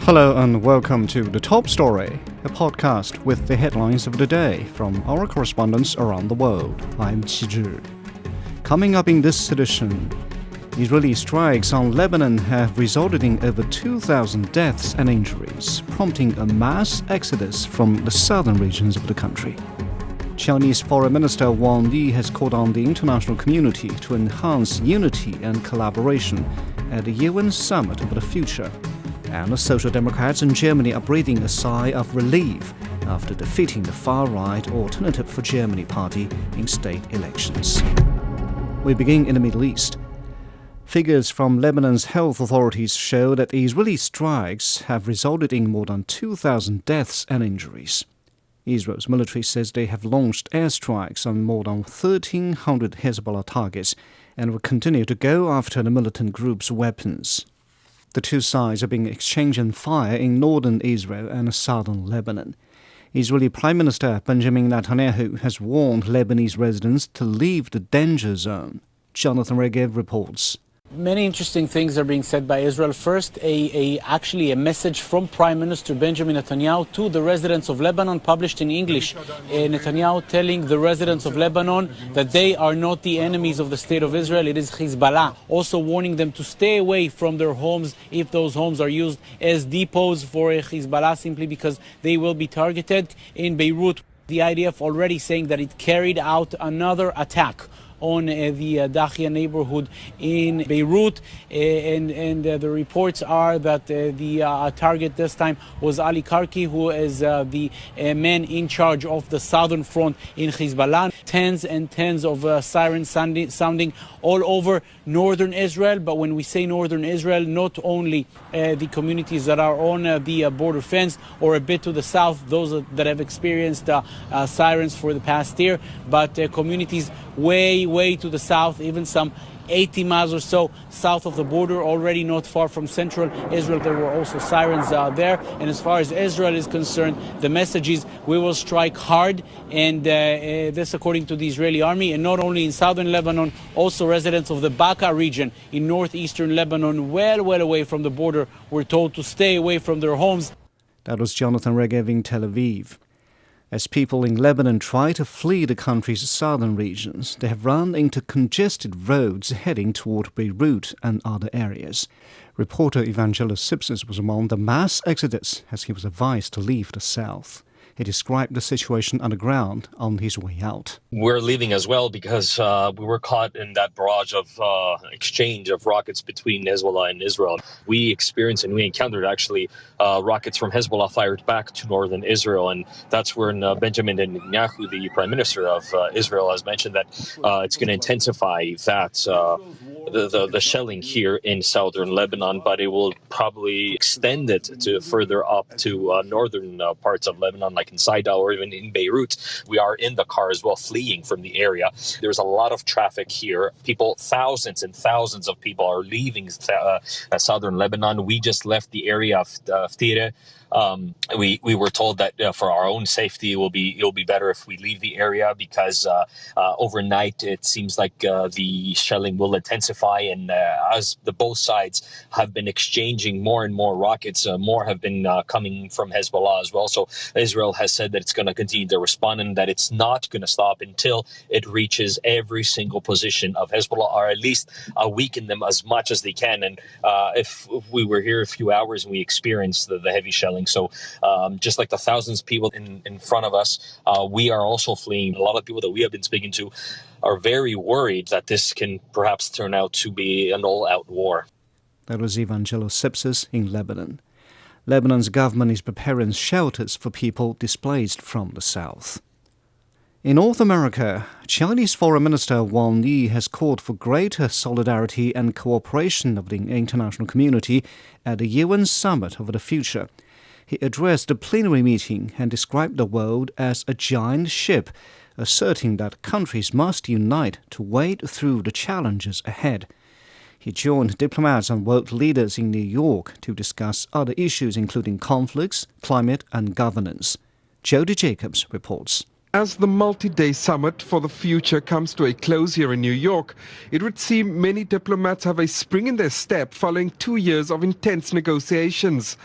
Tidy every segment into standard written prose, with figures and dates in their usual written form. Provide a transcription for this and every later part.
Hello and welcome to The Top Story, a podcast with the headlines of the day from our correspondents around the world. I'm Qizhi. Coming up in this edition, Israeli strikes on Lebanon have resulted in over 2,000 deaths and injuries, prompting a mass exodus from the southern regions of the country. Chinese Foreign Minister Wang Yi has called on the international community to enhance unity and collaboration at the UN Summit of the Future. And the Social Democrats in Germany are breathing a sigh of relief after defeating the far-right Alternative for Germany party in state elections. We begin in the Middle East. Figures from Lebanon's health authorities show that Israeli strikes have resulted in more than 2,000 deaths and injuries. Israel's military says they have launched airstrikes on more than 1,300 Hezbollah targets and will continue to go after the militant group's weapons. The two sides have been exchanging fire in northern Israel and southern Lebanon. Israeli Prime Minister Benjamin Netanyahu has warned Lebanese residents to leave the danger zone. Jonathan Regev reports. Many interesting things are being said by Israel. First, actually a message from Prime Minister Benjamin Netanyahu to the residents of Lebanon, published in English. Netanyahu telling the residents of Lebanon that they are not the enemies of the state of Israel, it is Hezbollah. Also warning them to stay away from their homes if those homes are used as depots for Hezbollah, simply because they will be targeted. In Beirut, the IDF already saying that it carried out another attack on the Dahia neighborhood in Beirut, and the reports are that the target this time was Ali Karki, who is the man in charge of the southern front in Hezbollah. Tens and tens of sirens sounding all over northern Israel, but when we say northern Israel, not only the communities that are on the border fence or a bit to the south, those that have experienced sirens for the past year, but communities way to the south, even some 80 miles or so south of the border, already not far from central Israel. There were also sirens there. And as far as Israel is concerned, the message is we will strike hard, and this according to the Israeli army. And not only in southern Lebanon, also residents of the Baqa region in northeastern Lebanon, well away from the border, were told to stay away from their homes. That was Jonathan Regev in Tel Aviv. As people in Lebanon try to flee the country's southern regions, they have run into congested roads heading toward Beirut and other areas. Reporter Evangelos Sipsis was among the mass exodus as he was advised to leave the south. He described the situation on the ground on his way out. We're leaving as well because we were caught in that barrage of exchange of rockets between Hezbollah and Israel. We experienced and we encountered actually rockets from Hezbollah fired back to northern Israel. And that's when Benjamin Netanyahu, the prime minister of Israel, has mentioned that it's going to intensify the shelling here in southern Lebanon, but it will probably extend it to further up to northern parts of Lebanon, like in Saida or even in Beirut. We are in the car as well, fleeing from the area. There's a lot of traffic here. People, thousands and thousands of people are leaving southern Lebanon. We just left the area of Tire. We were told that for our own safety, it'll be better if we leave the area because overnight it seems like the shelling will intensify, and as both sides have been exchanging more and more rockets, more have been coming from Hezbollah as well. So Israel has said that it's going to continue to respond and that it's not going to stop until it reaches every single position of Hezbollah, or at least weaken them as much as they can. And if we were here a few hours and we experienced the heavy shelling, so just like the thousands of people in front of us, we are also fleeing. A lot of people that we have been speaking to are very worried that this can perhaps turn out to be an all-out war. That was Evangelos Sipsis in Lebanon. Lebanon's government is preparing shelters for people displaced from the south. In North America, Chinese Foreign Minister Wang Yi has called for greater solidarity and cooperation of the international community at the UN Summit of the Future. He addressed the plenary meeting and described the world as a giant ship, asserting that countries must unite to wade through the challenges ahead. He joined diplomats and world leaders in New York to discuss other issues including conflicts, climate and governance. Jody Jacobs reports. As the multi-day summit for the future comes to a close here in New York, it would seem many diplomats have a spring in their step following 2 years of intense negotiations.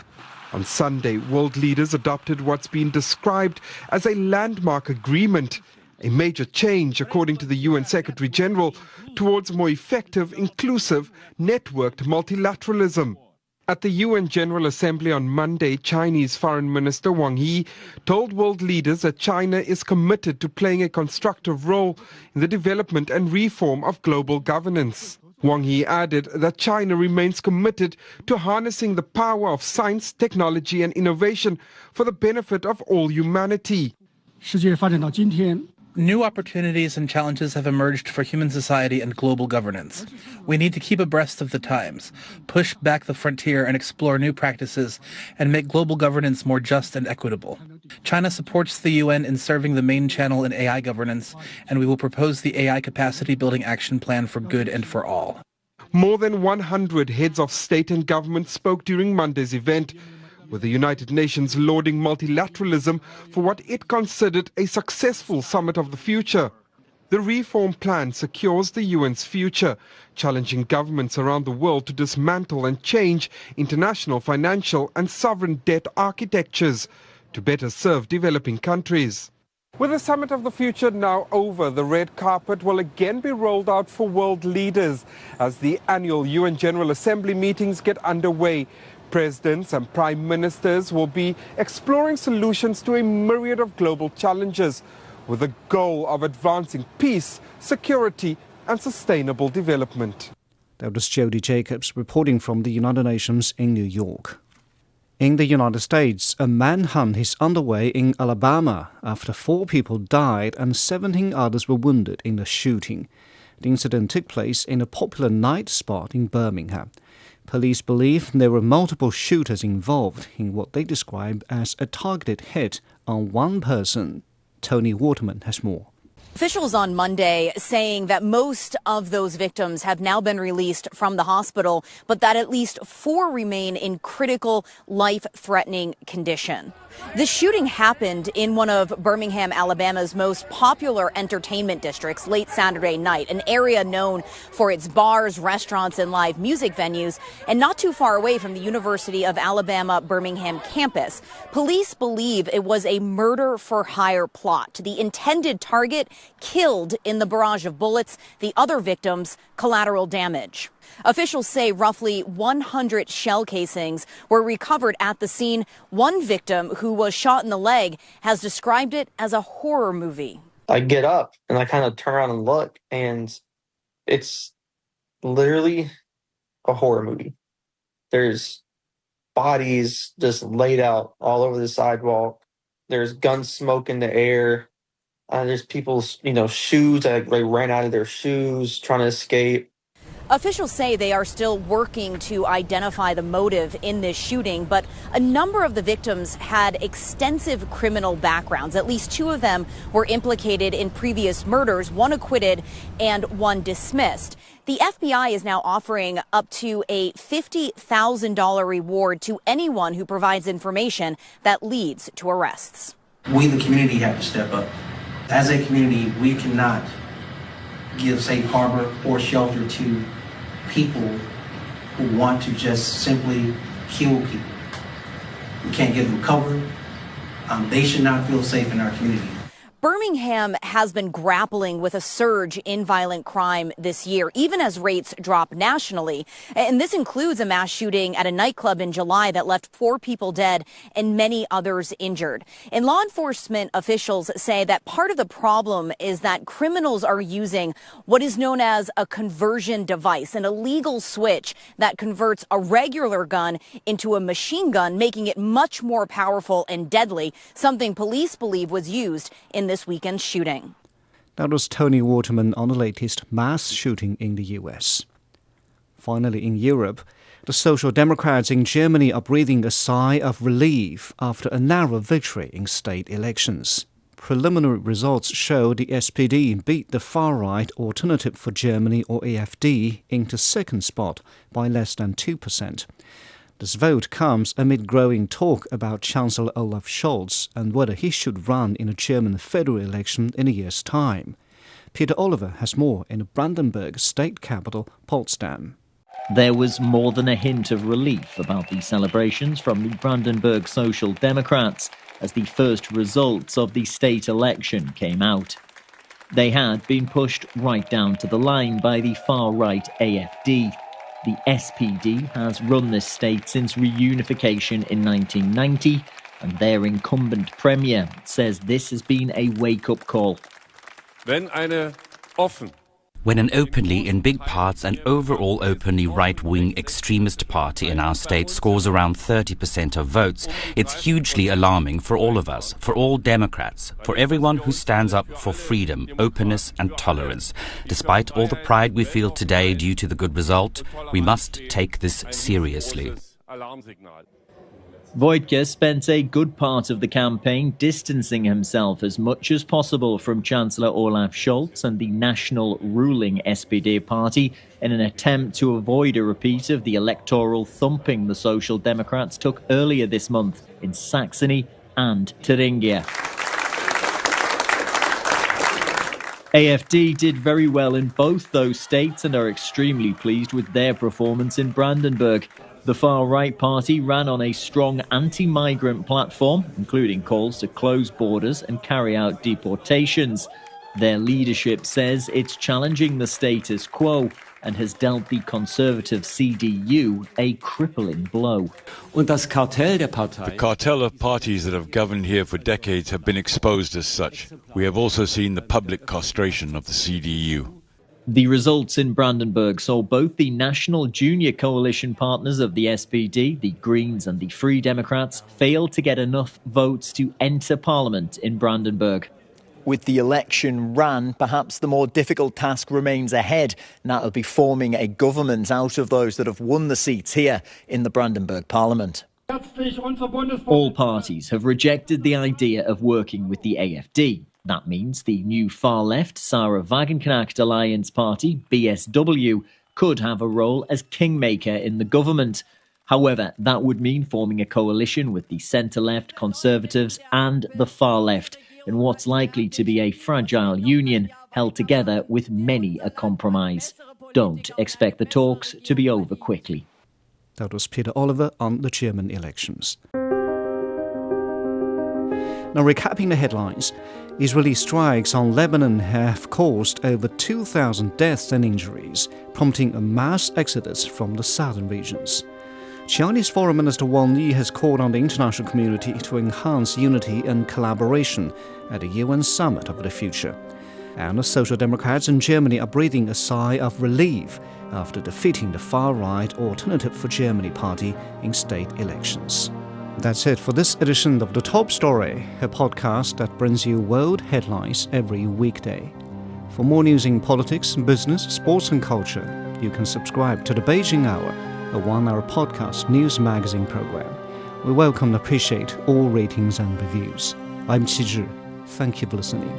On Sunday, world leaders adopted what's been described as a landmark agreement, a major change, according to the UN Secretary-General, towards more effective, inclusive, networked multilateralism. At the UN General Assembly on Monday, Chinese Foreign Minister Wang Yi told world leaders that China is committed to playing a constructive role in the development and reform of global governance. Wang Yi added that China remains committed to harnessing the power of science, technology and innovation for the benefit of all humanity. New opportunities and challenges have emerged for human society and global governance. We need to keep abreast of the times, push back the frontier and explore new practices, and make global governance more just and equitable. China supports the UN in serving the main channel in AI governance, and we will propose the AI Capacity Building Action Plan for Good and for All. More than 100 heads of state and government spoke during Monday's event, with the United Nations lauding multilateralism for what it considered a successful summit of the future. The reform plan secures the UN's future, challenging governments around the world to dismantle and change international financial and sovereign debt architectures to better serve developing countries. With the Summit of the Future now over, the red carpet will again be rolled out for world leaders as the annual UN General Assembly meetings get underway. Presidents and prime ministers will be exploring solutions to a myriad of global challenges with the goal of advancing peace, security and sustainable development. That was Jody Jacobs reporting from the United Nations in New York. In the United States, a manhunt is underway in Alabama after 4 people died and 17 others were wounded in a shooting. The incident took place in a popular night spot in Birmingham. Police believe there were multiple shooters involved in what they describe as a targeted hit on one person. Tony Waterman has more. Officials on Monday saying that most of those victims have now been released from the hospital, but that at least 4 remain in critical, life-threatening condition. This shooting happened in one of Birmingham, Alabama's most popular entertainment districts late Saturday night, an area known for its bars, restaurants, and live music venues, and not too far away from the University of Alabama Birmingham campus. Police believe it was a murder-for-hire plot. The intended target killed in the barrage of bullets, the other victims collateral damage. Officials say roughly 100 shell casings were recovered at the scene. One victim who was shot in the leg has described it as a horror movie. I get up and I kind of turn around and look, and it's literally a horror movie. There's bodies just laid out all over the sidewalk. There's gun smoke in the air. There's people's, shoes that they ran out of their shoes trying to escape. Officials say they are still working to identify the motive in this shooting, but a number of the victims had extensive criminal backgrounds. At least 2 of them were implicated in previous murders, 1 acquitted and 1 dismissed. The FBI is now offering up to a $50,000 reward to anyone who provides information that leads to arrests. We, the community, have to step up. As a community, we cannot give safe harbor or shelter to people who want to just simply kill people. We can't give them cover. They should not feel safe in our community. Birmingham has been grappling with a surge in violent crime this year, even as rates drop nationally. And this includes a mass shooting at a nightclub in July that left 4 people dead and many others injured. And law enforcement officials say that part of the problem is that criminals are using what is known as a conversion device, an illegal switch that converts a regular gun into a machine gun, making it much more powerful and deadly, something police believe was used in this weekend's shooting. That was Tony Waterman on the latest mass shooting in the US. Finally, in Europe, the Social Democrats in Germany are breathing a sigh of relief after a narrow victory in state elections. Preliminary results show the SPD beat the far-right Alternative for Germany, or AfD, into second spot by less than 2%. This vote comes amid growing talk about Chancellor Olaf Scholz and whether he should run in a German federal election in a year's time. Peter Oliver has more in the Brandenburg state capital, Potsdam. There was more than a hint of relief about the celebrations from the Brandenburg Social Democrats as the first results of the state election came out. They had been pushed right down to the line by the far-right AfD. The SPD has run this state since reunification in 1990, and their incumbent premier says this has been a wake-up call. When an openly, in big parts and overall openly right-wing extremist party in our state scores around 30% of votes, it's hugely alarming for all of us, for all Democrats, for everyone who stands up for freedom, openness and tolerance. Despite all the pride we feel today due to the good result, we must take this seriously. Wojtke spent a good part of the campaign distancing himself as much as possible from Chancellor Olaf Scholz and the national ruling SPD party in an attempt to avoid a repeat of the electoral thumping the Social Democrats took earlier this month in Saxony and Thuringia. AfD did very well in both those states and are extremely pleased with their performance in Brandenburg. The far-right party ran on a strong anti-migrant platform, including calls to close borders and carry out deportations. Their leadership says it's challenging the status quo and has dealt the conservative CDU a crippling blow. The cartel of parties that have governed here for decades have been exposed as such. We have also seen the public castration of the CDU. The results in Brandenburg saw both the national junior coalition partners of the SPD, the Greens and the Free Democrats, fail to get enough votes to enter parliament in Brandenburg. With the election ran, perhaps the more difficult task remains ahead, and that will be forming a government out of those that have won the seats here in the Brandenburg parliament. All parties have rejected the idea of working with the AfD. That means the new far-left Sarah Wagenknecht Alliance Party, BSW, could have a role as kingmaker in the government. However, that would mean forming a coalition with the centre-left Conservatives and the far-left in what's likely to be a fragile union held together with many a compromise. Don't expect the talks to be over quickly. That was Peter Oliver on the German elections. Now, recapping the headlines, Israeli strikes on Lebanon have caused over 2,000 deaths and injuries, prompting a mass exodus from the southern regions. Chinese Foreign Minister Wang Yi has called on the international community to enhance unity and collaboration at the UN Summit of the Future. And the Social Democrats in Germany are breathing a sigh of relief after defeating the far-right Alternative for Germany party in state elections. That's it for this edition of The Top Story, a podcast that brings you world headlines every weekday. For more news in politics, business, sports and culture, you can subscribe to The Beijing Hour, a one-hour podcast news magazine program. We welcome and appreciate all ratings and reviews. I'm Qi Zhi. Thank you for listening.